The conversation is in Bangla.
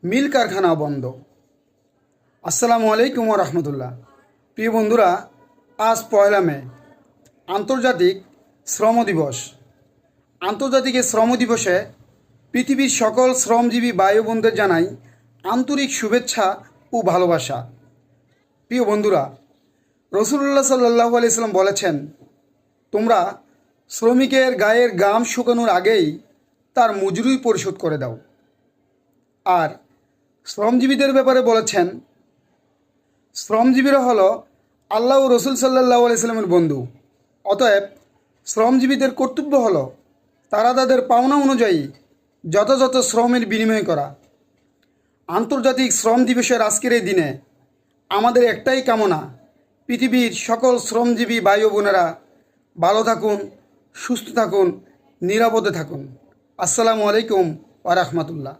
মিল কারখানা বন্ধ। আসসালামু আলাইকুম ওয়া রাহমাতুল্লাহ। প্রিয় বন্ধুরা, আজ 1 মে আন্তর্জাতিক শ্রম দিবস। আন্তর্জাতিক শ্রম দিবসে পৃথিবীর সকল শ্রমজীবী ভাই বোনদের জানাই আন্তরিক শুভেচ্ছা ও ভালোবাসা। প্রিয় বন্ধুরা, রাসূলুল্লাহ সাল্লাল্লাহু আলাইহি সাল্লাম বলেছেন, তোমরা শ্রমিকের গায়ের ঘাম শুকানোর আগেই তার মজুরি পরিশোধ করে দাও। আর শ্রমজীবীদের ব্যাপারে বলেছেন, শ্রমজীবীরা হলো আল্লাহ ও রসুল সাল্লাল্লাহু আলাইহি সাল্লামের বন্ধু। অতএব শ্রমজীবীদের কর্তব্য হলো তারা তাদের পাওনা অনুযায়ী যথাযথ শ্রমের বিনিময় করা। আন্তর্জাতিক শ্রম দিবসের আজকের এই দিনে আমাদের একটাই কামনা, পৃথিবীর সকল শ্রমজীবী ভাই ও বোনেরা ভালো থাকুন, সুস্থ থাকুন, নিরাপদে থাকুন। আসসালামু আলাইকুম ওয়া রাহমাতুল্লাহ।